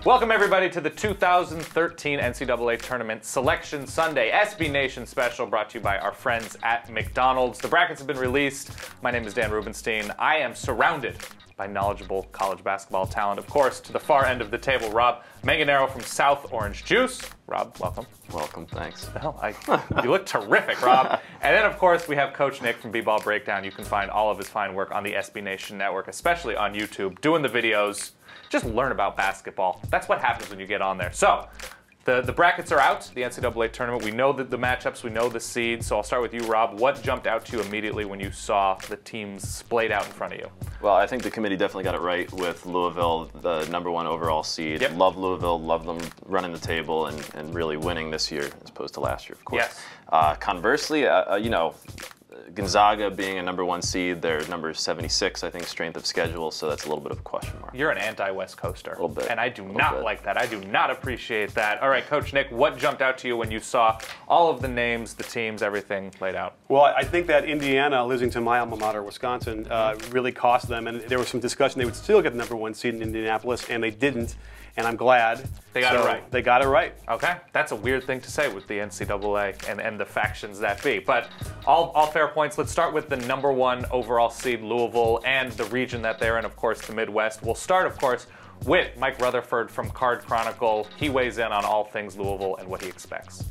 Welcome everybody to the 2013 NCAA Tournament Selection Sunday SB Nation special brought to you by our friends at McDonald's. The brackets have been released. My name is Dan Rubenstein. I am surrounded by knowledgeable college basketball talent. Of course, to the far end of the table, Rob Manganaro from South Orange Juice. Rob, welcome. Welcome, thanks. The hell, you look terrific, Rob. And then, of course, we have Coach Nick from BBallBreakdown. You can find all of his fine work on the SB Nation Network, especially on YouTube, doing the videos. Just learn about basketball. That's what happens when you get on there. So, the brackets are out, the NCAA tournament. We know the matchups, we know the seeds. So I'll start with you, Rob. What jumped out to you immediately when you saw the teams splayed out in front of you? Well, I think the committee definitely got it right with Louisville, the #1 overall seed. Yep. Love Louisville, love them running the table and really winning this year as opposed to last year, of course. Yes. Conversely, you know, Gonzaga being a #1 seed, they're number 76, I think, strength of schedule, so that's a little bit of a question mark. You're an anti-West Coaster. A little bit. And I do not like that. I do not appreciate that. All right, Coach Nick, what jumped out to you when you saw all of the names, the teams, everything laid out? Well, I think that Indiana, losing to my alma mater, Wisconsin, really cost them. And there was some discussion they would still get the #1 seed in Indianapolis, and they didn't. And I'm glad. They got it right. They got it right. Okay, that's a weird thing to say with the NCAA and the factions that be. But all fair points. Let's start with the #1 overall seed, Louisville, and the region that they're in, of course, the Midwest. We'll start, of course, with Mike Rutherford from Card Chronicle. He weighs in on all things Louisville and what he expects.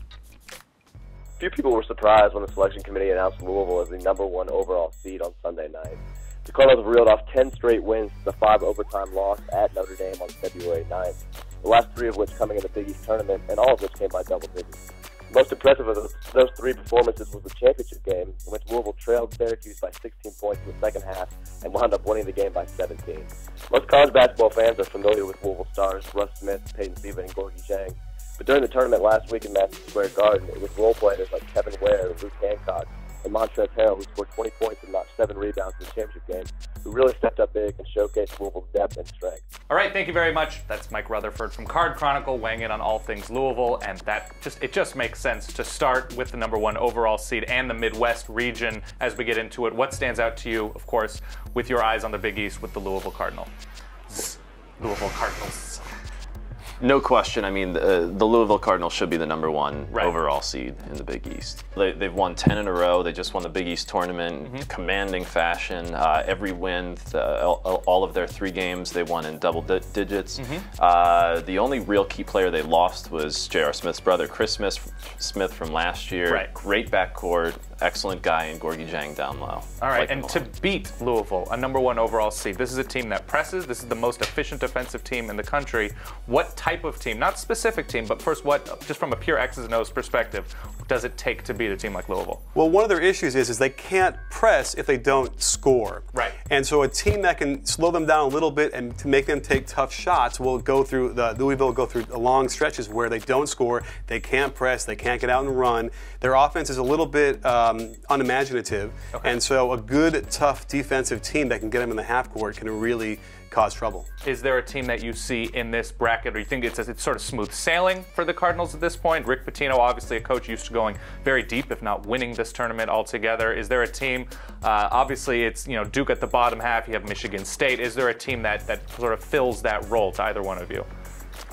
Few people were surprised when the selection committee announced Louisville as the #1 overall seed on Sunday night. The Cardinals have reeled off 10 straight wins since a 5-overtime loss at Notre Dame on February 9th, the last 3 of which coming in the Big East tournament, and all of which came by double digits. Most impressive of those 3 performances was the championship game, in which Louisville trailed Syracuse by 16 points in the second half and wound up winning the game by 17. Most college basketball fans are familiar with Louisville stars Russ Smith, Peyton Siva, and Gorgie Zhang. But during the tournament last week in Madison Square Garden, it was role players like Kevin Ware, Luke Hancock, and Montrezl Harrell, who scored 20 points and notched 7 rebounds in the championship game, who really stepped up big and showcased Louisville's depth and strength. All right, thank you very much. That's Mike Rutherford from Card Chronicle weighing in on all things Louisville, and it just makes sense to start with the #1 overall seed and the Midwest region as we get into it. What stands out to you, of course, with your eyes on the Big East with the Louisville Cardinals? Louisville Cardinals. No question. I mean, the Louisville Cardinals should be the #1 right. overall seed in the Big East. They've won 10 in a row. They just won the Big East tournament, commanding fashion. Every win, all of their 3 games, they won in double digits. The only real key player they lost was J.R. Smith's brother, Chris Smith from last year. Right. Great backcourt, excellent guy, and Gorgie Zhang down low. All right, and to beat Louisville, a #1 overall seed, this is a team that presses. This is the most efficient defensive team in the country. What type of team, not specific team, but first, what, just from a pure X's and O's perspective, does it take to beat a team like Louisville? Well, one of their issues is they can't press if they don't score. Right. And so a team that can slow them down a little bit and to make them take tough shots will go through, Louisville will go through long stretches where they don't score, they can't press, they can't get out and run. Their offense is a little bit unimaginative. Okay. And so a good, tough defensive team that can get them in the half court can really cause trouble. Is there a team that you see in this bracket, or you think it's sort of smooth sailing for the Cardinals at this point? Rick Pitino, obviously a coach used to going very deep, if not winning this tournament altogether. Is there a team, obviously it's Duke at the bottom half, you have Michigan State. Is there a team that sort of fills that role to either one of you?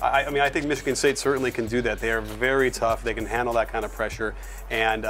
I mean, I think Michigan State certainly can do that. They are very tough. They can handle that kind of pressure. And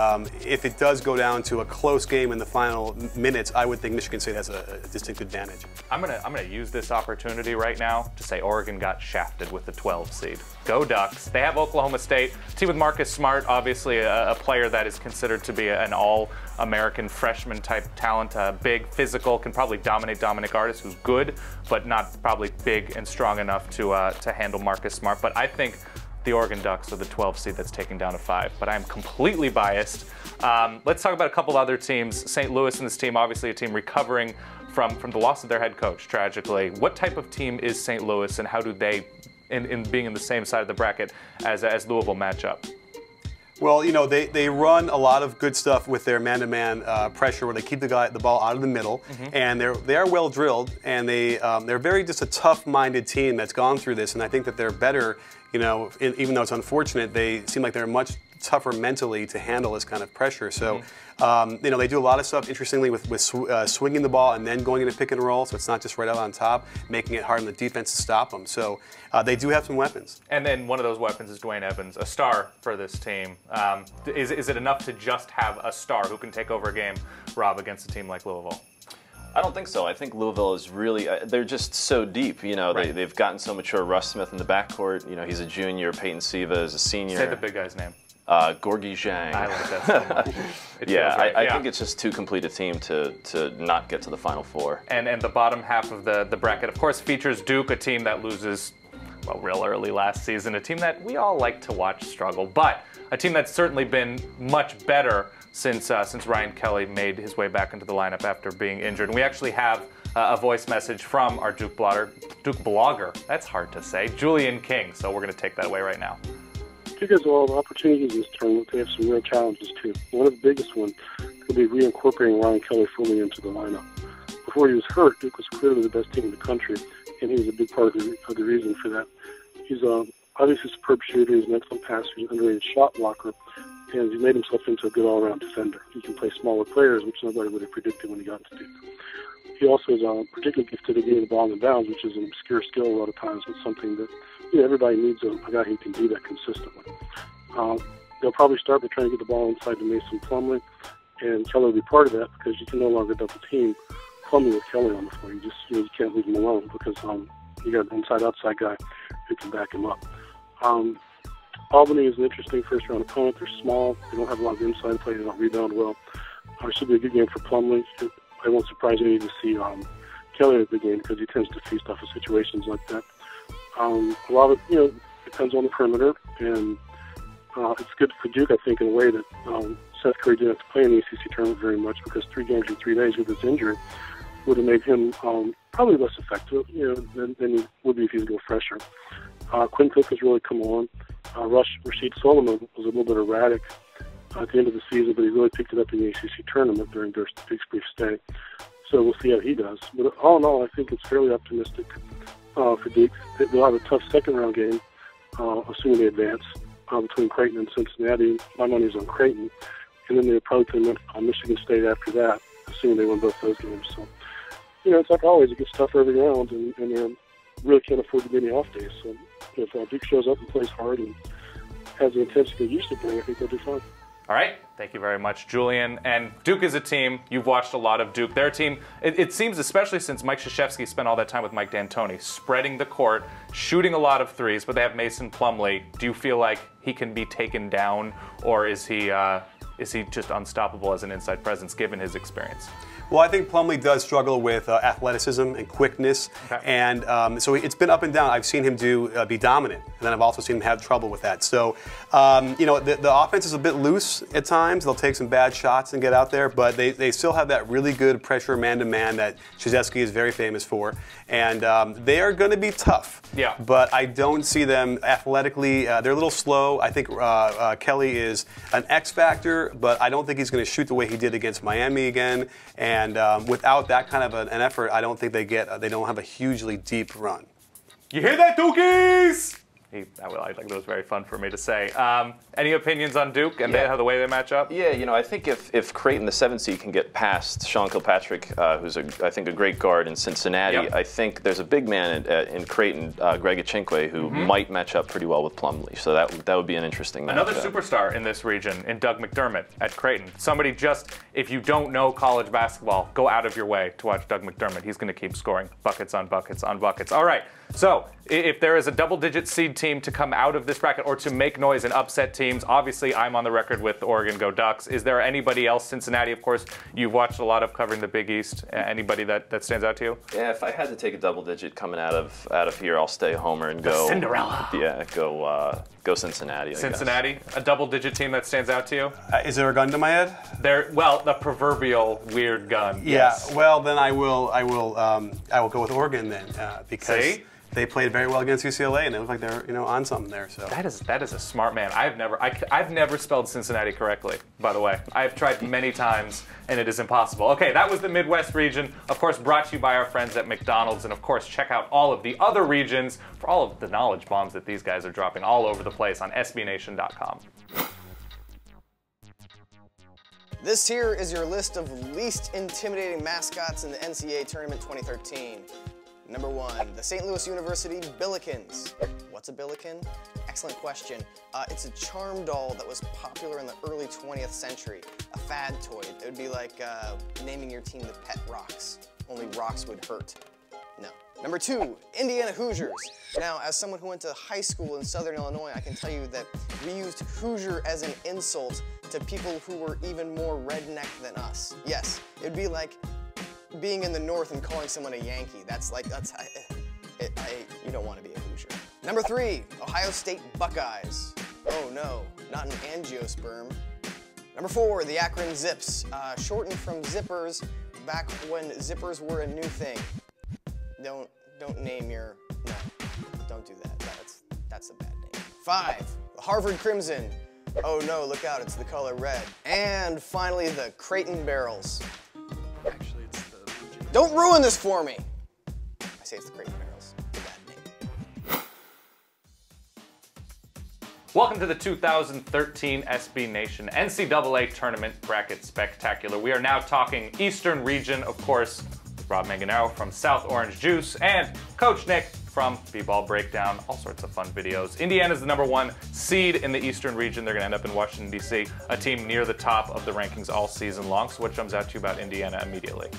if it does go down to a close game in the final minutes, I would think Michigan State has a distinct advantage. I'm gonna use this opportunity right now to say Oregon got shafted with the 12 seed. Go Ducks. They have Oklahoma State. Team with Marcus Smart, obviously a player that is considered to be an all-American freshman type talent. Big, physical, can probably dominate Dominic Artis, who's good, but not probably big and strong enough to handle Marcus Smart. But I think the Oregon Ducks are the 12 seed that's taking down a 5. But I'm completely biased. Let's talk about a couple other teams. St. Louis and this team, obviously a team recovering from the loss of their head coach, tragically. What type of team is St. Louis, and how do they, in being in the same side of the bracket as Louisville, match up? Well, they run a lot of good stuff with their man-to-man pressure, where they keep the ball out of the middle, and they are well drilled, and they're very just a tough-minded team that's gone through this, and I think that they're better. Even though it's unfortunate, they seem like they're much tougher mentally to handle this kind of pressure. So, you know, they do a lot of stuff, interestingly, with swinging the ball and then going into pick and roll, so it's not just right out on top, making it hard on the defense to stop them. So they do have some weapons. And then one of those weapons is Dwayne Evans, a star for this team. Is it enough to just have a star who can take over a game, Rob, against a team like Louisville? I don't think so. I think Louisville is really, they're just so deep. You know, Right. they've gotten so mature. Russ Smith in the backcourt, you know, he's a junior. Peyton Siva is a senior. Say the big guy's name. Gorgie Zhang. I like that so much. It Yeah, feels right. I think it's just too complete a team to not get to the Final Four. And the bottom half of the bracket, of course, features Duke, a team that loses, well, real early last season, a team that we all like to watch struggle, but a team that's certainly been much better since Ryan Kelly made his way back into the lineup after being injured. And we actually have a voice message from our Duke blogger, that's hard to say, Julian King. So we're going to take that away right now. Duke has a lot of opportunities in this tournament. They have some real challenges, too. One of the biggest ones will be reincorporating Ryan Kelly fully into the lineup. Before he was hurt, Duke was clearly the best team in the country, and he was a big part of the reason for that. He's obviously a superb shooter. He's an excellent passer. He's an underrated shot blocker, and he's made himself into a good all-around defender. He can play smaller players, which nobody would have predicted when he got to Duke. He also is particularly gifted at getting the ball in the bounds, which is an obscure skill a lot of times, but something that everybody needs a guy who can do that consistently. They'll probably start by trying to get the ball inside to Mason Plumlee, and Kelly will be part of that because you can no longer double team Plumlee with Kelly on the floor. You can't leave him alone because you got an inside-outside guy who can back him up. Albany is an interesting first-round opponent. They're small. They don't have a lot of inside play. They don't rebound well. It should be a good game for Plumlee. It won't surprise me to see Kelly in a big game because he tends to feast off of situations like that. A lot of it, depends on the perimeter, and it's good for Duke, I think, in a way that Seth Curry didn't have to play in the ACC tournament very much because 3 games in 3 days with his injury would have made him probably less effective, than he would be if he was a little fresher. Quinn Cook has really come on. Rasheed Solomon was a little bit erratic at the end of the season, but he really picked it up in the ACC tournament during Duke's brief stay. So we'll see how he does. But all in all, I think it's fairly optimistic for Duke. They'll have a tough second-round game, assuming they advance, between Creighton and Cincinnati. My money's on Creighton. And then they'll probably play Michigan State after that, assuming they win both those games. So, it's like always, it gets tougher every round, and they really can't afford to be any off days. So if Duke shows up and plays hard and has the intensity they used to bring, I think they'll do fine. All right, thank you very much, Julian. And Duke is a team, you've watched a lot of Duke. Their team, it seems, especially since Mike Krzyzewski spent all that time with Mike D'Antoni, spreading the court, shooting a lot of threes, but they have Mason Plumlee. Do you feel like he can be taken down, or is he just unstoppable as an inside presence given his experience? Well, I think Plumlee does struggle with athleticism and quickness, and so it's been up and down. I've seen him be dominant, and then I've also seen him have trouble with that. So, the offense is a bit loose at times. They'll take some bad shots and get out there, but they still have that really good pressure man-to-man that Krzyzewski is very famous for, and they are going to be tough. Yeah. But I don't see them athletically. They're a little slow. I think Kelly is an X factor, but I don't think he's going to shoot the way he did against Miami again. And without that kind of an effort, I don't think they don't have a hugely deep run. You hear that, Dukies? I think that was very fun for me to say. Any opinions on Duke and how the way they match up? Yeah, I think if Creighton, the 7th seed, can get past Sean Kilpatrick, who's I think a great guard in Cincinnati, I think there's a big man in Creighton, Greg Achinkwe, who might match up pretty well with Plumlee. So that would be an interesting matchup. Another superstar in this region, in Doug McDermott at Creighton. Somebody if you don't know college basketball, go out of your way to watch Doug McDermott. He's going to keep scoring buckets on buckets on buckets. All right, so if there is a double-digit seed team to come out of this bracket or to make noise and upset teams, obviously I'm on the record with Oregon Go Ducks. Is there anybody else? Cincinnati, of course, you've watched a lot of covering the Big East. Anybody that stands out to you? Yeah, if I had to take a double-digit coming out of here, I'll stay homer and go Cinderella. Yeah, go Cincinnati. Cincinnati, a double-digit team that stands out to you? Is there a gun to my head? The proverbial weird gun. Yeah. Yes. Well, then I will go with Oregon then because they played very well against UCLA and it looked like they're on something there. So that is a smart man. I've never spelled Cincinnati correctly, by the way. I've tried many times and it is impossible. Okay, that was the Midwest region, of course, brought to you by our friends at McDonald's, and of course check out all of the other regions for all of the knowledge bombs that these guys are dropping all over the place on SBNation.com. This here is your list of least intimidating mascots in the NCAA Tournament 2013. Number 1, the St. Louis University Billikens. What's a Billiken? Excellent question. It's a charm doll that was popular in the early 20th century. A fad toy. It would be like naming your team the Pet Rocks. Only rocks would hurt. No. Number 2, Indiana Hoosiers. Now, as someone who went to high school in Southern Illinois, I can tell you that we used Hoosier as an insult to people who were even more redneck than us. Yes, it would be like being in the North and calling someone a Yankee. You don't want to be a Hoosier. Number 3, Ohio State Buckeyes. Oh no, not an angiosperm. Number 4, the Akron Zips, shortened from zippers back when zippers were a new thing. Don't name your, no, don't do that. That's a bad name. 5, the Harvard Crimson. Oh no, look out, it's the color red. And finally, the Creighton Barrels. Actually, it's the... Don't ruin this for me! I say it's the Creighton Barrels. It's a bad name. Welcome to the 2013 SB Nation NCAA Tournament Bracket Spectacular. We are now talking Eastern Region, of course, with Rob Manganaro from South Orange Juice and Coach Nick from BBallBreakdown. All sorts of fun videos. Indiana's the #1 seed in the Eastern Region. They're going to end up in Washington, D.C., a team near the top of the rankings all season long. So what jumps out to you about Indiana immediately?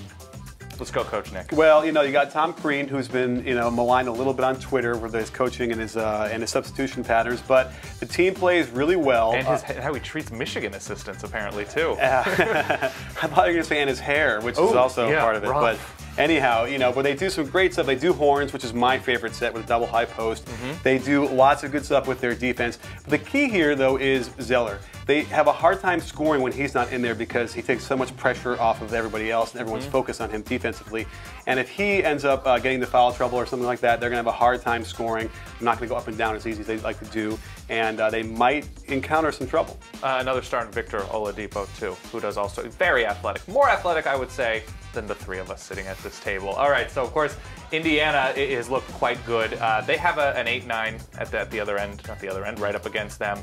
Let's go, Coach Nick. Well, you got Tom Crean, who's been, maligned a little bit on Twitter with his coaching and his substitution patterns, but the team plays really well. And how he treats Michigan assistants, apparently, too. I thought you were going to say, and his hair, which is also part of it. Rough. But anyhow, but they do some great stuff. They do horns, which is my favorite set with a double high post. They do lots of good stuff with their defense. But the key here, though, is Zeller. They have a hard time scoring when he's not in there because he takes so much pressure off of everybody else and everyone's focused on him defensively. And if he ends up getting the foul trouble or something like that, they're going to have a hard time scoring. They're not going to go up and down as easy as they'd like to do. And they might encounter some trouble. Another star in Victor Oladipo, too, who does also very athletic. More athletic, I would say, than the three of us sitting at this table. All right, so of course, Indiana has looked quite good. They have an 8-9 at the other end, not the other end, right up against them.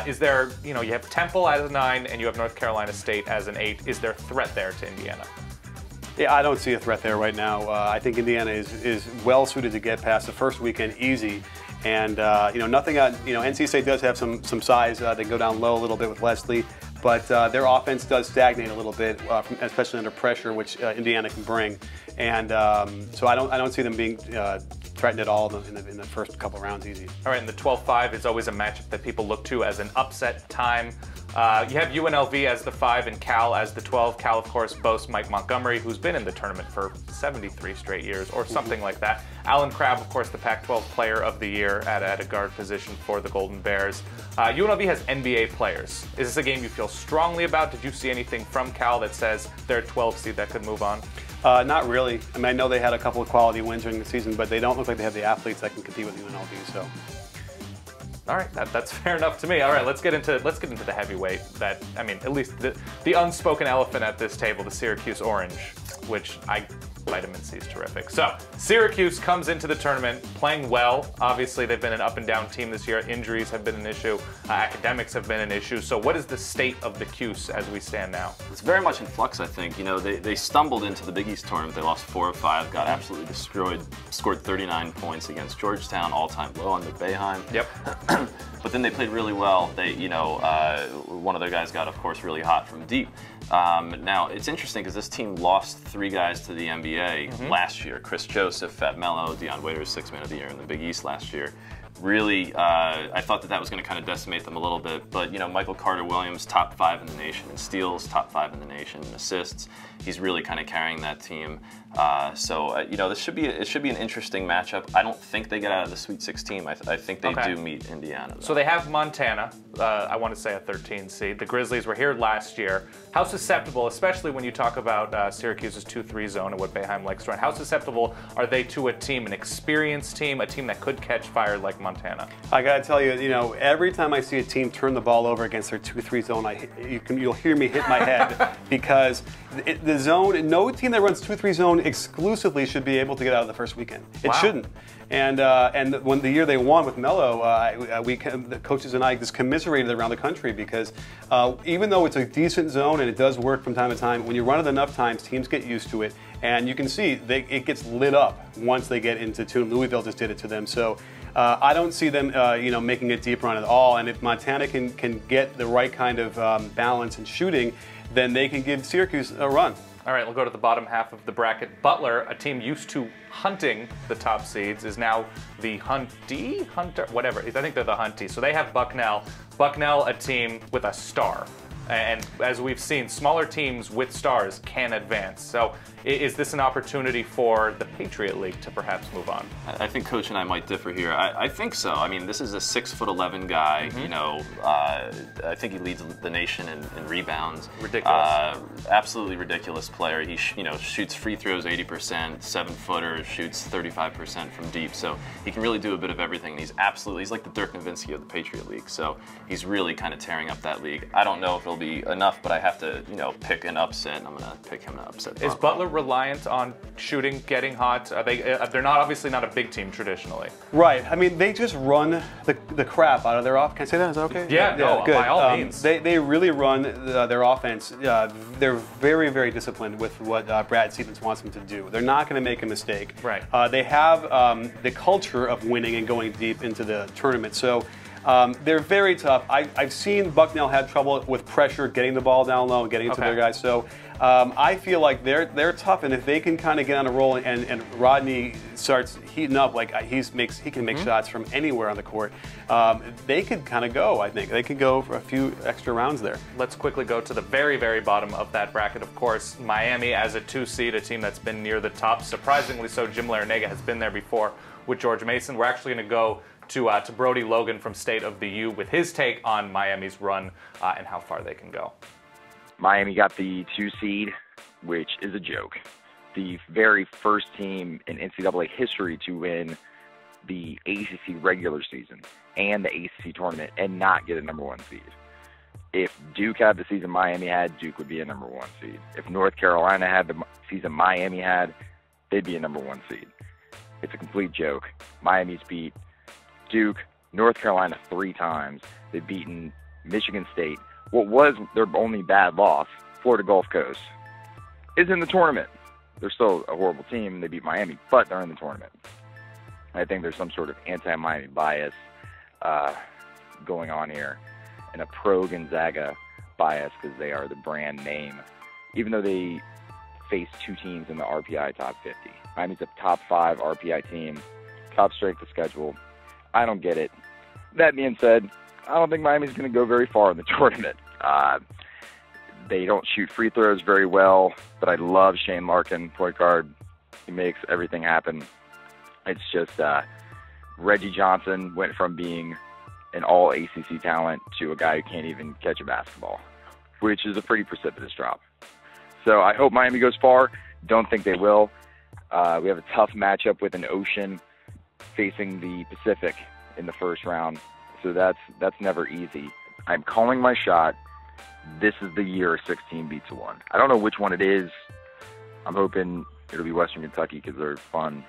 Is there, you have Temple as a 9 and you have North Carolina State as an 8. Is there a threat there to Indiana? Yeah, I don't see a threat there right now. I think Indiana is well suited to get past the first weekend easy. And nothing. NC State does have some size. They can go down low a little bit with Leslie, but their offense does stagnate a little bit, especially under pressure, which Indiana can bring. And so I don't see them being threatened at all in the first couple rounds easy. All right, and the 12-5 is always a matchup that people look to as an upset time. You have UNLV as the 5 and Cal as the 12. Cal, of course, boasts Mike Montgomery, who's been in the tournament for 73 straight years or something like that. Alan Crabb, of course, the Pac-12 Player of the Year at a guard position for the Golden Bears. UNLV has NBA players. Is this a game you feel strongly about? Did you see anything from Cal that says they're a 12 seed that could move on? Not really. I mean, I know they had a couple of quality wins during the season, but they don't look like they have the athletes that can compete with UNLV. So. All right, that's fair enough to me. All right, let's get into the heavyweight. At least the unspoken elephant at this table, the Syracuse Orange, which vitamin C is terrific. So Syracuse comes into the tournament playing well. Obviously, they've been an up and down team this year. Injuries have been an issue. Academics have been an issue. So what is the state of the Cuse as we stand now? It's very much in flux, I think. They stumbled into the Big East tournament. They lost 4 of 5, got absolutely destroyed, scored 39 points against Georgetown, all-time low under Boeheim. Yep. But then they played really well. They, one of their guys got, of course, really hot from deep. Now, it's interesting because this team lost 3 guys to the NBA last year. Chris Joseph, Fab Melo, Deion Waiters, 6th Man of the Year in the Big East last year. Really, I thought that was going to kind of decimate them a little bit. But, Michael Carter-Williams, top 5 in the nation in steals, top 5 in the nation in assists. He's really kind of carrying that team. This should be an interesting matchup. I don't think they get out of the Sweet 16. I think they do meet Indiana, though. So they have Montana, I want to say a 13 seed. The Grizzlies were here last year. How susceptible, especially when you talk about Syracuse's 2-3 zone and what Boeheim likes to run, how susceptible are they to a team, an experienced team, a team that could catch fire like Montana? I got to tell you, every time I see a team turn the ball over against their 2-3 zone, you'll hear me hit my head because the zone, no team that runs 2-3 zone exclusively should be able to get out of the first weekend. It shouldn't. And when the year they won with Melo, the coaches and I just commiserated around the country because even though it's a decent zone and it does work from time to time, when you run it enough times, teams get used to it. And you can see it gets lit up once they get into tune. Louisville just did it to them. So I don't see them making a deep run at all. And if Montana can get the right kind of balance and shooting, then they can give Syracuse a run. All right, we'll go to the bottom half of the bracket. Butler, a team used to hunting the top seeds, is now the Hunter, whatever. I think they're the Hunty. So they have Bucknell. Bucknell, a team with a star. And as we've seen, smaller teams with stars can advance. So is this an opportunity for the Patriot League to perhaps move on? I think Coach and I might differ here. I think so. I mean, this is a 6'11" guy. You know, I think he leads the nation in rebounds. Ridiculous. Absolutely ridiculous player. He shoots free throws 80%, 7-footer, shoots 35% from deep. So he can really do a bit of everything. He's like the Dirk Nowitzki of the Patriot League. So he's really kind of tearing up that league. I don't know if it'll be enough, but I have to, pick an upset, and I'm going to pick him to upset. Is Butler reliant on shooting, getting hot? Are they? They're not obviously not a big team traditionally. Right. I mean, they just run the crap out of their offense. Can I say that? Is that okay? Yeah, no, good. by all means. They really run their offense. They're very, very disciplined with what Brad Stevens wants them to do. They're not going to make a mistake. Right. They have the culture of winning and going deep into the tournament. So they're very tough. I've seen Bucknell have trouble with pressure, getting the ball down low, and getting into their guys. So I feel like they're tough, and if they can kind of get on a roll and Rodney starts heating up, like he can make shots from anywhere on the court, they could kind of go. I think they could go for a few extra rounds there. Let's quickly go to the very, very bottom of that bracket. Of course, Miami as a 2 seed, a team that's been near the top. Surprisingly so, Jim Larrañaga has been there before with George Mason. We're actually going to go to Brody Logan from State of the U with his take on Miami's run and how far they can go. Miami got the 2 seed, which is a joke. The very first team in NCAA history to win the ACC regular season and the ACC tournament and not get a #1 seed. If Duke had the season Miami had, Duke would be a #1 seed. If North Carolina had the season Miami had, they'd be a #1 seed. It's a complete joke. Miami's beat Duke, North Carolina 3 times. They've beaten Michigan State. What was their only bad loss, Florida Gulf Coast, is in the tournament. They're still a horrible team. They beat Miami, but they're in the tournament. I think there's some sort of anti-Miami bias going on here, and a pro-Gonzaga bias because they are the brand name, even though they face 2 teams in the RPI top 50. Miami's a top 5 RPI team, top strength of schedule. I don't get it. That being said, I don't think Miami's going to go very far in the tournament. They don't shoot free throws very well, but I love Shane Larkin, point guard. He makes everything happen. It's just Reggie Johnson went from being an all ACC talent to a guy who can't even catch a basketball, which is a pretty precipitous drop. So I hope Miami goes far. Don't think they will. We have a tough matchup with an Ocean facing the Pacific in the first round, so that's never easy. I'm calling my shot. This is the year 16 beats 1. I don't know which one it is. I'm hoping it'll be Western Kentucky because they're fun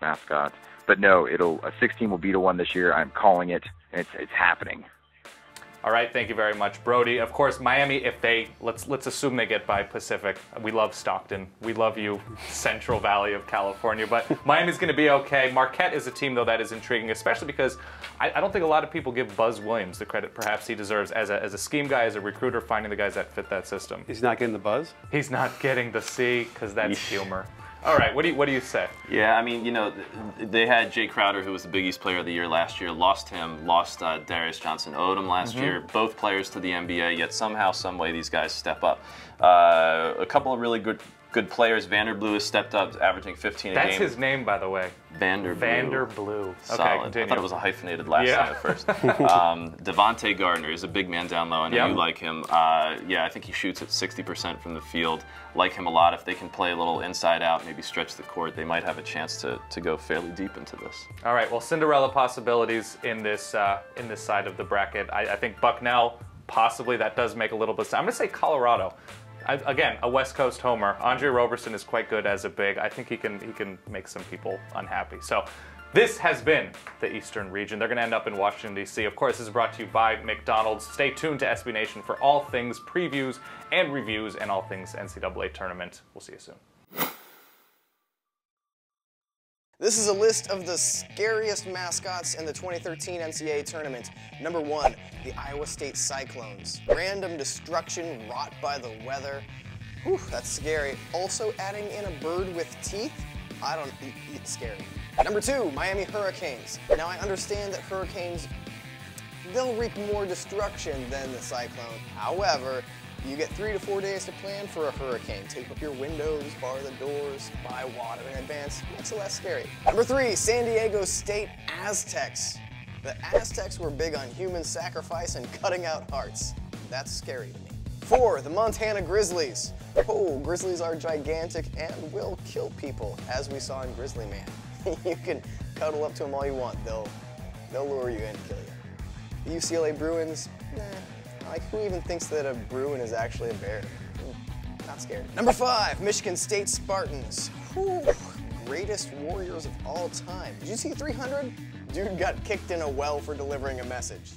mascots. But no, a 16 will beat a 1 this year. I'm calling it, and it's happening. All right, thank you very much, Brody. Of course, Miami, if they, let's assume they get by Pacific. We love Stockton. We love you, Central Valley of California. But Miami's going to be okay. Marquette is a team, though, that is intriguing, especially because I don't think a lot of people give Buzz Williams the credit perhaps he deserves as a scheme guy, as a recruiter, finding the guys that fit that system. He's not getting the buzz? He's not getting the C, because that's humor. All right, what do you say? Yeah, I mean, they had Jay Crowder, who was the Big East Player of the Year last year, lost Darius Johnson Odom last year, both players to the NBA, yet somehow, some way, these guys step up. A couple of really good players. Vanderblue has stepped up, averaging 15 a game. That's his name, by the way. Vanderblue. Okay, solid. continue. I thought it was a hyphenated last name at first. Devontae Gardner is a big man down low. I know you like him. Yeah, I think he shoots at 60% from the field. Like him a lot. If they can play a little inside out, maybe stretch the court, they might have a chance to go fairly deep into this. All right, well, Cinderella possibilities in this side of the bracket. I think Bucknell, possibly, that does make a little bit of sense. I'm going to say Colorado. Again, a West Coast homer. Andre Roberson is quite good as a big. I think he can make some people unhappy. So This has been the Eastern region. They're going to end up in Washington, D.C. Of course, this is brought to you by McDonald's. Stay tuned to SB Nation for all things previews and reviews and all things NCAA tournament. We'll see you soon. This is a list of the scariest mascots in the 2013 NCAA tournament. Number 1, the Iowa State Cyclones. Random destruction wrought by the weather. Whew, that's scary. Also adding in a bird with teeth? It's scary. Number 2, Miami Hurricanes. Now I understand that hurricanes, they'll wreak more destruction than the cyclone. However, you get 3 to 4 days to plan for a hurricane. Tape up your windows, bar the doors, buy water in advance. Makes it less scary. Number 3, San Diego State Aztecs. The Aztecs were big on human sacrifice and cutting out hearts. That's scary to me. 4, the Montana Grizzlies. Oh, grizzlies are gigantic and will kill people, as we saw in Grizzly Man. You can cuddle up to them all you want. They'll lure you in and kill you. The UCLA Bruins, like who even thinks that a Bruin is actually a bear? Not scared. Number 5, Michigan State Spartans. Whew, greatest warriors of all time. Did you see 300? Dude got kicked in a well for delivering a message.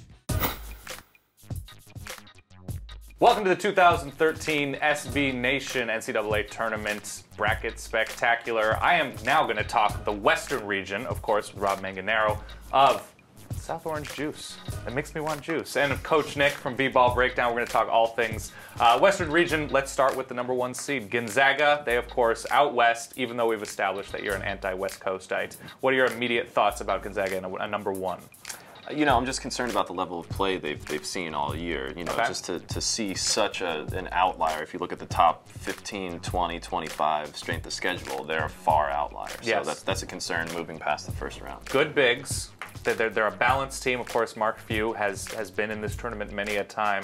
Welcome to the 2013 SB Nation NCAA Tournament Bracket Spectacular. I am now going to talk the Western region, of course, with Rob Manganaro of South Orange Juice. It makes me want juice. And Coach Nick from BBallBreakdown. We're going to talk all things Western region. Let's start with the number 1 seed, Gonzaga. They, of course, out west, even though we've established that you're an anti-West Coastite. What are your immediate thoughts about Gonzaga and a number 1? You know, I'm just concerned about the level of play they've seen all year. You know, just to see such an outlier. If you look at the top 15, 20, 25 strength of schedule, they're far outliers. Yes. So that's a concern moving past the first round. Good bigs. They're a balanced team. Of course, Mark Few has been in this tournament many a time.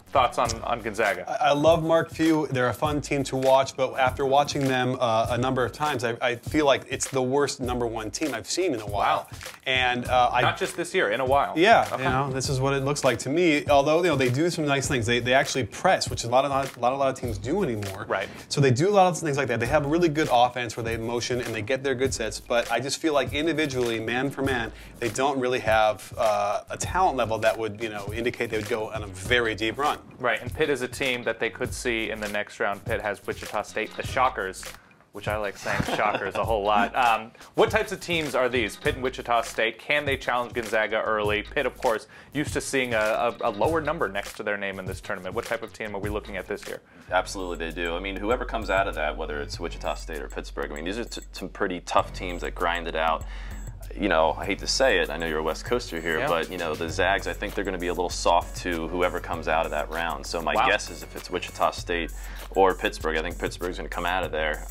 Thoughts on Gonzaga? I love Mark Few. They're a fun team to watch, but after watching them a number of times, I feel like it's the worst number 1 team I've seen in a while. Wow. And not just this year, in a while. Yeah, okay. You know, this is what it looks like to me. Although they do some nice things. They actually press, which is a lot of teams do anymore. Right. So they do a lot of things like that. They have a really good offense where they motion and they get their good sets. But I just feel like individually, man for man, they don't really have a talent level that would indicate they would go on a very deep run. Right, and Pitt is a team that they could see in the next round. Pitt has Wichita State, the Shockers, which I like saying Shockers a whole lot. What types of teams are these? Pitt and Wichita State, can they challenge Gonzaga early? Pitt, of course, used to seeing a lower number next to their name in this tournament. What type of team are we looking at this year? Absolutely, they do. I mean, whoever comes out of that, whether it's Wichita State or Pittsburgh, I mean, these are some pretty tough teams that grind it out. You know, I hate to say it, I know you're a West Coaster here, but, the Zags, I think they're going to be a little soft to whoever comes out of that round. So my guess is if it's Wichita State or Pittsburgh, I think Pittsburgh's going to come out of there.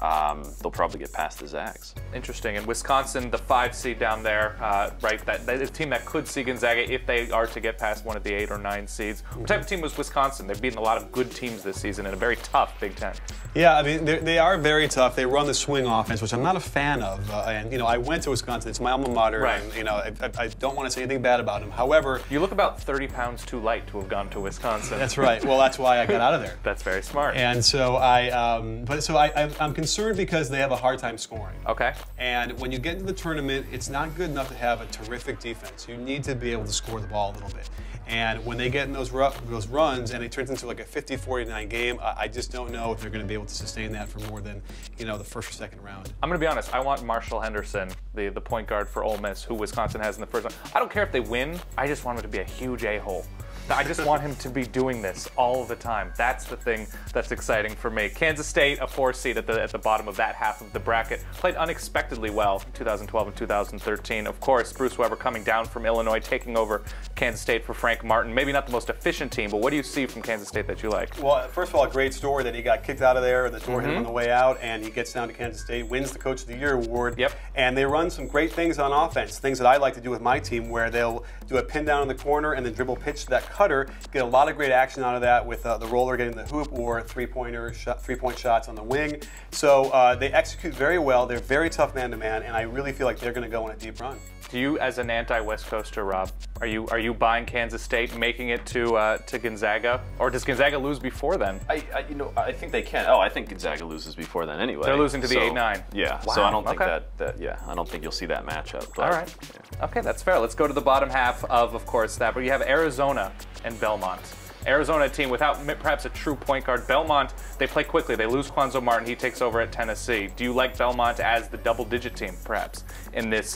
They'll probably get past the Zags. Interesting. And Wisconsin, the 5 seed down there, right, that is a team that could see Gonzaga if they are to get past one of the 8 or 9 seeds. What type of team was Wisconsin? They've beaten a lot of good teams this season in a very tough Big Ten. Yeah, I mean, they are very tough. They run the swing offense, which I'm not a fan of. And, I went to Wisconsin. It's my alma mater. Right. And, I don't want to say anything bad about them. However, you look about 30 pounds too light to have gone to Wisconsin. That's right. Well, that's why I got out of there. That's very smart. And so I'm concerned because they have a hard time scoring. Okay. And when you get into the tournament, it's not good enough to have a terrific defense. You need to be able to score the ball a little bit. And when they get in those runs and it turns into like a 50-49 game, I just don't know if they're going to be able to sustain that for more than the first or second round. I'm going to be honest. I want Marshall Henderson, the point guard for Ole Miss, who Wisconsin has in the first round. I don't care if they win. I just want him to be a huge a-hole. I just want him to be doing this all the time. That's the thing that's exciting for me. Kansas State, a 4 seed at the bottom of that half of the bracket, played unexpectedly well in 2012 and 2013. Of course, Bruce Weber coming down from Illinois, taking over Kansas State for Frank Martin. Maybe not the most efficient team, but what do you see from Kansas State that you like? Well, first of all, a great story that he got kicked out of there, the door hit him on the way out, and he gets down to Kansas State, wins the Coach of the Year award. Yep. And they run some great things on offense, things that I like to do with my team, where they'll do a pin down in the corner and then dribble pitch to that cutter, get a lot of great action out of that with the roller getting the hoop or three-point shots on the wing. So they execute very well. They're very tough man-to-man, and I really feel like they're going to go on a deep run. Do you, as an anti-West Coaster, Rob, are you buying Kansas State, making it to Gonzaga, or does Gonzaga lose before then? I think they can. Oh, I think Gonzaga loses before then anyway. They're losing to the 8-9. Yeah. Wow. So I don't think okay. I don't think you'll see that matchup. But, all right. Yeah. Okay, that's fair. Let's go to the bottom half of course, that. But you have Arizona and Belmont. Arizona, a team without perhaps a true point guard. Belmont, they play quickly. They lose Quanzo Martin. He takes over at Tennessee. Do you like Belmont as the double-digit team, perhaps, in this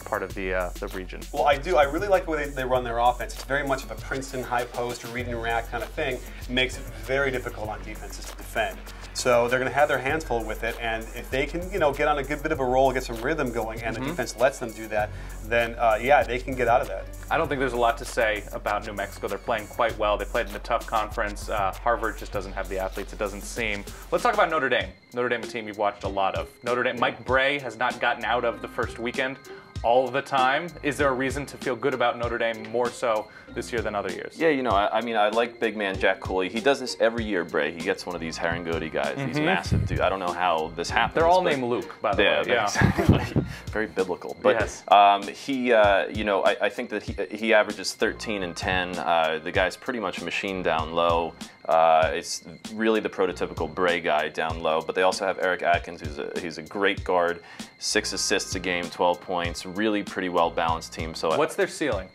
part of the region? Well, I do. I really like the way they run their offense. It's very much of a Princeton high post, read and react kind of thing. It makes it very difficult on defenses to defend. So they're going to have their hands full with it, and if they can, get on a good bit of a roll, get some rhythm going, and the defense lets them do that, then yeah, they can get out of that. I don't think there's a lot to say about New Mexico. They're playing quite well. They played in a tough conference. Harvard just doesn't have the athletes, it doesn't seem. Let's talk about Notre Dame. Notre Dame, a team you've watched a lot of. Notre Dame, Mike Bray has not gotten out of the first weekend all the time. Is there a reason to feel good about Notre Dame more so this year than other years? Yeah, I mean, I like big man Jack Cooley. He does this every year, Bray. He gets one of these Herringody guys, these massive dudes. I don't know how this happens. They're all named Luke, by the way. Yeah, exactly. Very biblical. But yes. I think that he averages 13 and 10. The guy's pretty much a machine down low. It's really the prototypical Bray guy down low, but they also have Eric Atkins, who's a great guard, 6 assists a game, 12 points, really pretty well-balanced team. So what's their ceiling,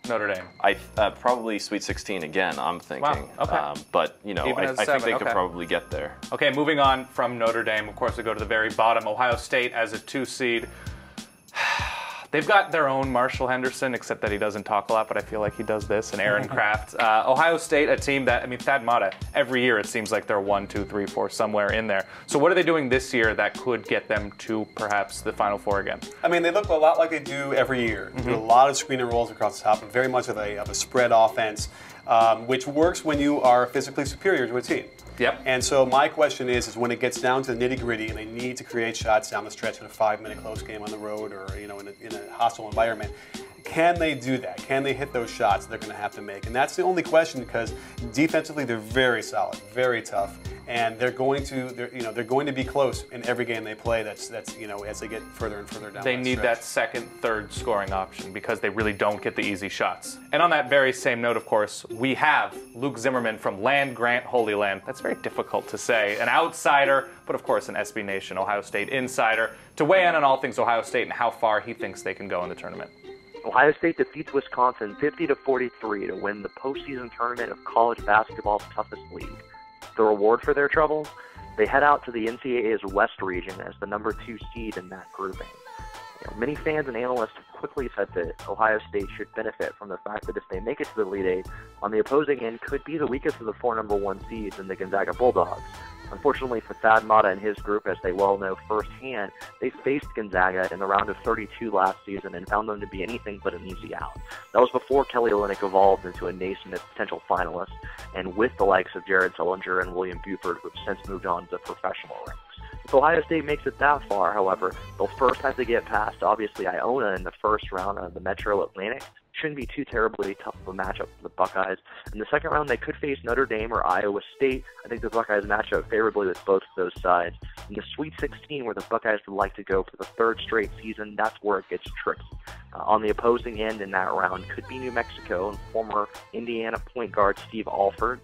Notre Dame? Probably Sweet 16 again, I'm thinking. Wow. Okay. But, I think they could probably get there. Okay, moving on from Notre Dame, of course, we go to the very bottom. Ohio State as a 2 seed. They've got their own Marshall Henderson, except that he doesn't talk a lot, but I feel like he does this, and Aaron Kraft. Ohio State, a team that, Thad Matta, every year it seems like they're 1, 2, 3, 4, somewhere in there. So what are they doing this year that could get them to perhaps the Final Four again? They look a lot like they do every year. Do a lot of screen and rolls across the top, and very much of a spread offense, which works when you are physically superior to a team. Yep. And so my question is when it gets down to the nitty-gritty and they need to create shots down the stretch in a 5-minute close game on the road or in a hostile environment, can they do that? Can they hit those shots they're going to have to make? And that's the only question, because defensively they're very solid, very tough, and they're going to be close in every game they play. That's as they get further and further down. They need that second, third scoring option because they really don't get the easy shots. And on that very same note, of course, we have Luke Zimmerman from Land Grant Holy Land. That's very difficult to say. An outsider, but of course an SB Nation Ohio State insider, to weigh in on all things Ohio State and how far he thinks they can go in the tournament. Ohio State defeats Wisconsin 50-43 to win the postseason tournament of college basketball's toughest league. The reward for their troubles? They head out to the NCAA's West region as the number 2 seed in that grouping. Many fans and analysts have quickly said that Ohio State should benefit from the fact that if they make it to the Elite Eight, on the opposing end could be the weakest of the 4 number 1 seeds in the Gonzaga Bulldogs. Unfortunately for Thad Matta and his group, as they well know firsthand, they faced Gonzaga in the round of 32 last season and found them to be anything but an easy out. That was before Kelly Olynyk evolved into a nascent potential finalist, and with the likes of Jared Sullinger and William Buford, who have since moved on to professional ranks. If Ohio State makes it that far, however, they'll first have to get past, obviously, Iona in the first round of the Metro Atlantic. Shouldn't be too terribly tough of a matchup for the Buckeyes. In the second round, they could face Notre Dame or Iowa State. I think the Buckeyes match up favorably with both of those sides. In the Sweet 16, where the Buckeyes would like to go for the 3rd straight season, that's where it gets tricky. On the opposing end in that round could be New Mexico and former Indiana point guard Steve Alford.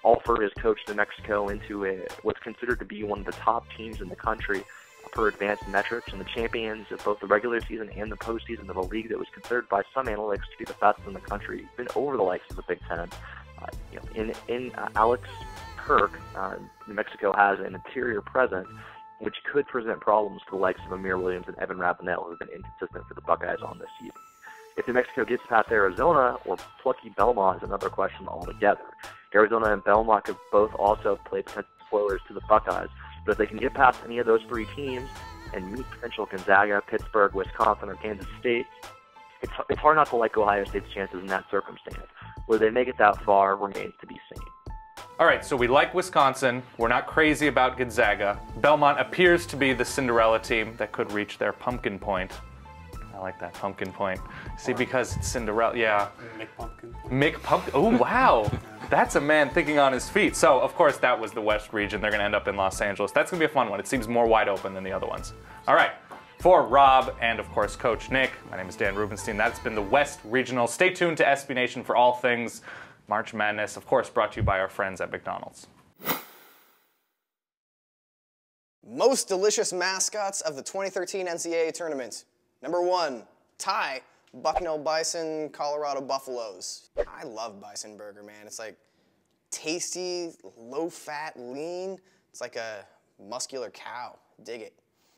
Alford has coached New Mexico into what's considered to be one of the top teams in the country per advanced metrics, and the champions of both the regular season and the postseason of a league that was considered by some analysts to be the best in the country, even over the likes of the Big Ten. In Alex Kirk, New Mexico has an interior presence which could present problems for the likes of Amir Williams and Evan Ravenel, who have been inconsistent for the Buckeyes on this season. If New Mexico gets past Arizona or plucky Belmont is another question altogether. Arizona and Belmont could both also play potential spoilers to the Buckeyes, but if they can get past any of those 3 teams and meet potential Gonzaga, Pittsburgh, Wisconsin, or Kansas State, it's hard not to like Ohio State's chances in that circumstance. Whether they make it that far remains to be seen. All right, so we like Wisconsin. We're not crazy about Gonzaga. Belmont appears to be the Cinderella team that could reach their pumpkin point. I like that, Pumpkin Point. See, because it's Cinderella, yeah. McPumpkin. McPumpkin, oh wow. That's a man thinking on his feet. So, of course, that was the West region. They're going to end up in Los Angeles. That's going to be a fun one. It seems more wide open than the other ones. All right. For Rob and, of course, Coach Nick, my name is Dan Rubenstein. That's been the West Regional. Stay tuned to SB Nation for all things March Madness, of course, brought to you by our friends at McDonald's. Most delicious mascots of the 2013 NCAA tournament. Number 1, Ty, Bucknell Bison, Colorado Buffaloes. I love Bison Burger, man. It's like tasty, low-fat, lean. It's like a muscular cow. Dig it.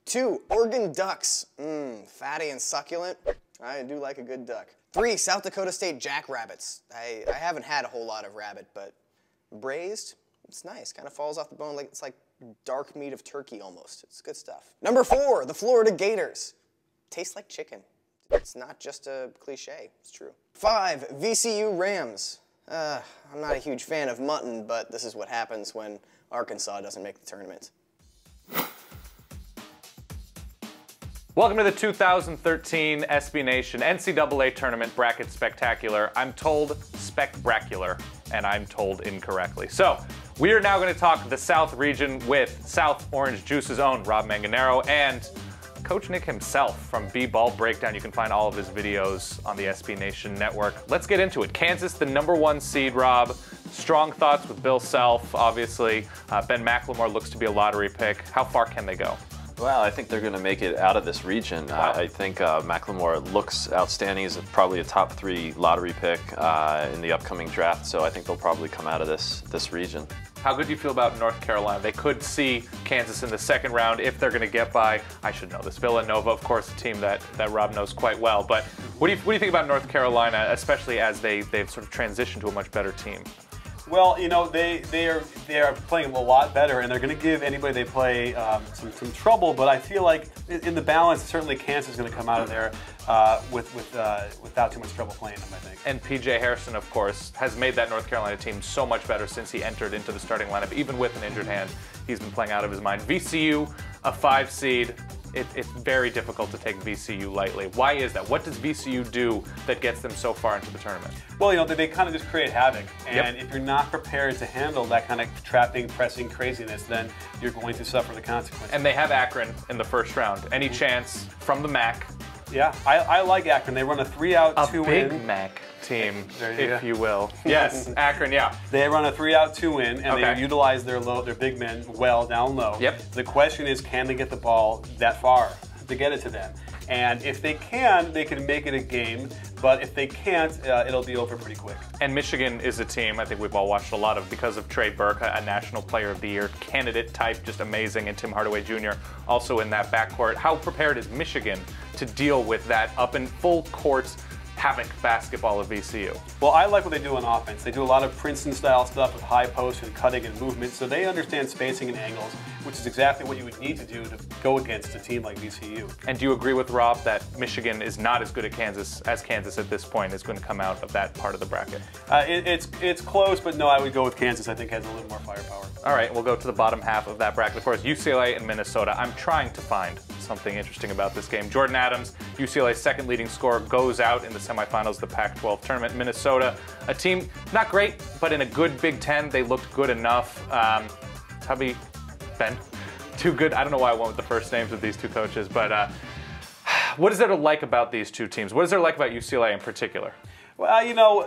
2, Oregon Ducks. Fatty and succulent. I do like a good duck. 3, South Dakota State Jackrabbits. I haven't had a whole lot of rabbit, but braised, it's nice. Kind of falls off the bone. It's like dark meat of turkey almost. It's good stuff. Number 4, the Florida Gators. Tastes like chicken. It's not just a cliche, it's true. 5, VCU Rams. I'm not a huge fan of mutton, but this is what happens when Arkansas doesn't make the tournament. Welcome to the 2013 SB Nation NCAA Tournament Bracket Spectacular. I'm told spectacular, and I'm told incorrectly. So, we are now going to talk the South region with South Orange Juice's own Rob Manganaro and Coach Nick himself from BBallBreakdown. You can find all of his videos on the SB Nation network. Let's get into it. Kansas, the #1 seed, Rob. Strong thoughts with Bill Self, obviously. Ben McLemore looks to be a lottery pick. How far can they go? Well, I think they're going to make it out of this region. Wow. I think McLemore looks outstanding. He's probably a top 3 lottery pick in the upcoming draft, so I think they'll probably come out of this region. How good do you feel about North Carolina? They could see Kansas in the second round if they're going to get by, I should know this, Villanova, of course, a team that Rob knows quite well. But what do you think about North Carolina, especially as they've sort of transitioned to a much better team? Well, you know, they are playing a lot better, and they're going to give anybody they play some trouble. But I feel like in the balance, certainly Kansas is going to come out of there without too much trouble playing them, I think. And P.J. Harrison, of course, has made that North Carolina team so much better since he entered into the starting lineup. Even with an injured hand, he's been playing out of his mind. VCU, a 5 seed. It's very difficult to take VCU lightly. Why is that? What does VCU do that gets them so far into the tournament? Well, you know, they kind of just create havoc. And if you're not prepared to handle that kind of trapping, pressing craziness, then you're going to suffer the consequences. And they have Akron in the first round. Any chance from the MAC? Yeah, I like Akron. They run a 3-out, 2-in. A big MAC team, if you will. Yes, Akron, yeah. They run a 3-out, 2-in, and they utilize their big men well down low. Yep. The question is, can they get the ball that far to get it to them? And if they can make it a game. But if they can't, it'll be over pretty quick. And Michigan is a team I think we've all watched a lot of because of Trey Burke, a National Player of the Year candidate type, just amazing, and Tim Hardaway Jr. also in that backcourt. How prepared is Michigan to deal with that up in full court havoc basketball of VCU? Well, I like what they do on offense. They do a lot of Princeton-style stuff with high post and cutting and movement, so they understand spacing and angles, which is exactly what you would need to do to go against a team like VCU. And do you agree with Rob that Michigan is not as good at Kansas as Kansas at this point is going to come out of that part of the bracket? It's close, but no, I would go with Kansas. I think has a little more firepower. All right, we'll go to the bottom half of that bracket. Of course, UCLA and Minnesota. I'm trying to find something interesting about this game. Jordan Adams, UCLA's second leading scorer, goes out in the semifinals of the Pac-12 tournament. Minnesota, a team not great, but in a good Big Ten, they looked good enough. Tubby, Ben, too good. I don't know why I went with the first names of these two coaches, but what is there to like about these two teams? What is there to like about UCLA in particular? Well, you know,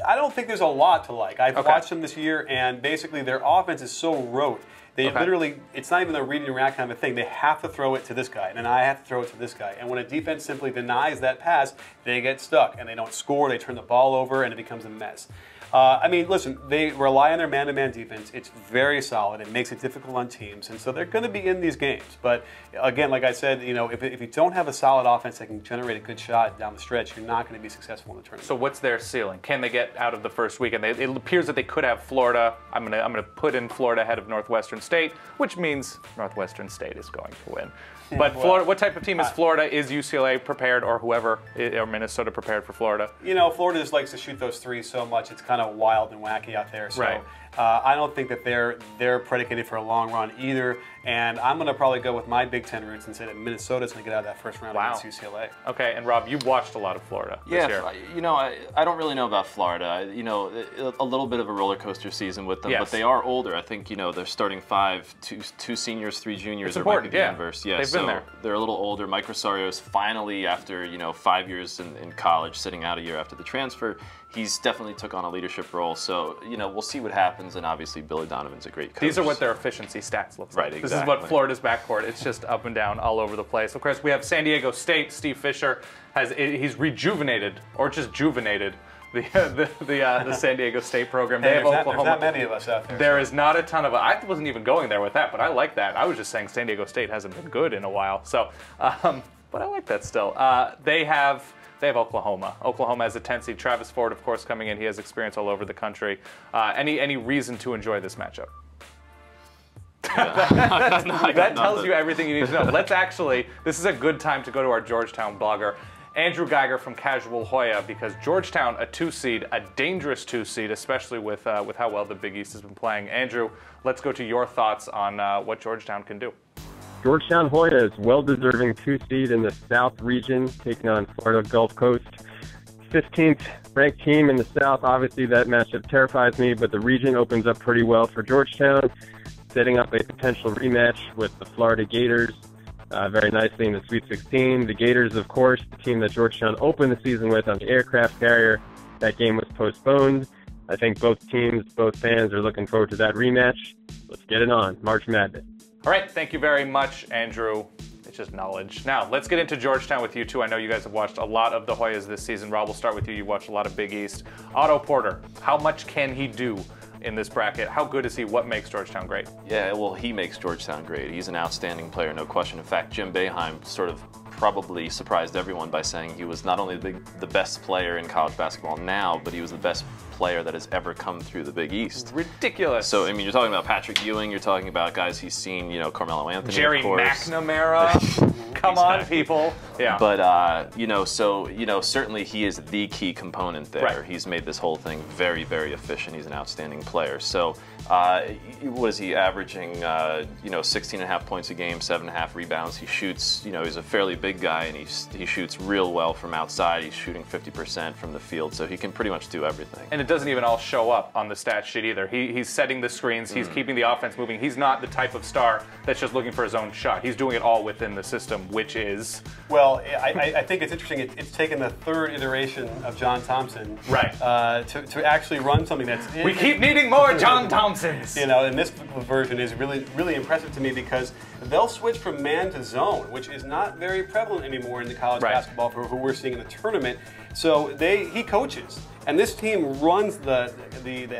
I don't think there's a lot to like. I've watched them this year, and basically their offense is so rote. They literally, it's not even a read and react kind of a thing. They have to throw it to this guy, and then I have to throw it to this guy. And when a defense simply denies that pass, they get stuck, and they don't score. They turn the ball over, and it becomes a mess. I mean, listen, they rely on their man-to-man defense. It's very solid. It makes it difficult on teams, and so they're going to be in these games. But again, like I said, you know, if you don't have a solid offense that can generate a good shot down the stretch, you're not going to be successful in the tournament. So what's their ceiling? Can they get out of the first weekend? It appears that they could have Florida. I'm gonna put in Florida ahead of Northwestern State, which means Northwestern State is going to win. But Florida, what type of team is Florida? Is UCLA prepared, or whoever, or Minnesota prepared for Florida? You know, Florida just likes to shoot those threes so much. It's kind of wild and wacky out there. So I don't think that they're predicated for a long run either. And I'm going to probably go with my Big Ten roots and say that Minnesota's going to get out of that first round against UCLA. Okay, and Rob, you've watched a lot of Florida this year. You know, I don't really know about Florida. You know, a little bit of a roller coaster season with them, but they are older. I think, you know, they're starting 5, 2 seniors, 3 juniors. It's important, the inverse. Yeah, they've been there. They're a little older. Mike Rosario's finally, after, you know, 5 years in college, sitting out a year after the transfer, he's definitely took on a leadership role. So, you know, we'll see what happens, and obviously Billy Donovan's a great coach. These are what their efficiency stats look like. Right, exactly. This is what Florida's backcourt. It's just up and down all over the place. Of course, we have San Diego State. Steve Fisher he's rejuvenated, or just juvenated, the San Diego State program. They have Oklahoma. There's not many of us out there. There is not a ton of. I wasn't even going there with that, but I like that. I was just saying San Diego State hasn't been good in a while. So, but I like that still. They have Oklahoma. Oklahoma has a 10 seed. Travis Ford, of course, coming in. He has experience all over the country. Any reason to enjoy this matchup? That tells you everything you need to know. This is a good time to go to our Georgetown blogger, Andrew Geiger from Casual Hoya, because Georgetown, a 2 seed, a dangerous 2 seed, especially with how well the Big East has been playing. Andrew, let's go to your thoughts on what Georgetown can do. Georgetown Hoya is well-deserving 2 seed in the South region, taking on Florida Gulf Coast. 15th ranked team in the South. Obviously, that matchup terrifies me, but the region opens up pretty well for Georgetown, setting up a potential rematch with the Florida Gators very nicely in the Sweet 16. The Gators, of course, the team that Georgetown opened the season with on the aircraft carrier. That game was postponed. I think both teams, both fans are looking forward to that rematch. Let's get it on. March Madness. All right, thank you very much, Andrew. It's just knowledge. Now, let's get into Georgetown with you two. I know you guys have watched a lot of the Hoyas this season. Rob, we'll start with you. You watched a lot of Big East. Otto Porter, how much can he do in this bracket? How good is he? What makes Georgetown great? Yeah, well, he makes Georgetown great. He's an outstanding player, no question. In fact, Jim Boeheim sort of probably surprised everyone by saying he was not only the best player in college basketball now, but he was the best player that has ever come through the Big East. Ridiculous. So, I mean, you're talking about Patrick Ewing, you're talking about guys he's seen, you know, Carmelo Anthony, Jerry of course. McNamara. Come on, people. Yeah. But, you know, so, you know, certainly he is the key component there. Right. He's made this whole thing very, very efficient. He's an outstanding player. So, what is he averaging, you know, 16.5 points a game, 7.5 rebounds. He shoots, you know, he's a fairly big guy, and he shoots real well from outside. He's shooting 50% from the field, so he can pretty much do everything. And it doesn't even all show up on the stat sheet either. He's setting the screens. He's keeping the offense moving. He's not the type of star that's just looking for his own shot. He's doing it all within the system, which is... Well, I think it's interesting. It's taken the 3rd iteration of John Thompson, right, to actually run something that's... We keep needing more John Thompsons! You know, and this version is really, really impressive to me because they'll switch from man to zone, which is not very prevalent anymore in the college basketball for who we're seeing in the tournament. So he coaches, and this team runs the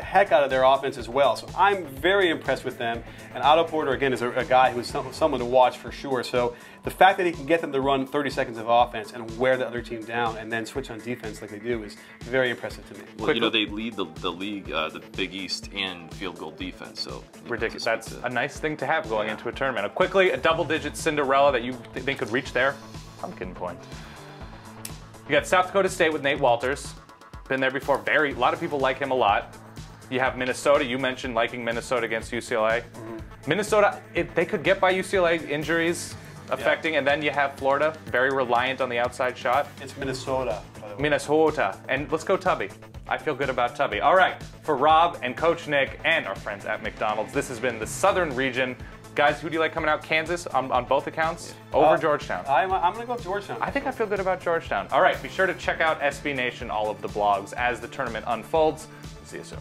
heck out of their offense as well. So I'm very impressed with them. And Otto Porter, again, is a guy who's someone to watch for sure. So the fact that he can get them to run 30 seconds of offense and wear the other team down and then switch on defense like they do is very impressive to me. Well, you know, they lead the league, the Big East, in field goal defense. So ridiculous. That's a nice thing to have going into a tournament. Quickly, a double-digit Cinderella that you think could reach there? Pumpkin point. You got South Dakota State with Nate Walters. Been there before. A lot of people like him a lot. You have Minnesota. You mentioned liking Minnesota against UCLA. Minnesota, they could get by UCLA injuries affecting, and then you have Florida, very reliant on the outside shot. It's Minnesota, by the way. Minnesota. And let's go Tubby. I feel good about Tubby. All right, for Rob and Coach Nick and our friends at McDonald's, this has been the Southern Region. Guys, who do you like coming out? Kansas on both accounts? Over Georgetown? I'm going to go with Georgetown. I think I feel good about Georgetown. All right, be sure to check out SB Nation, all of the blogs as the tournament unfolds. See you soon.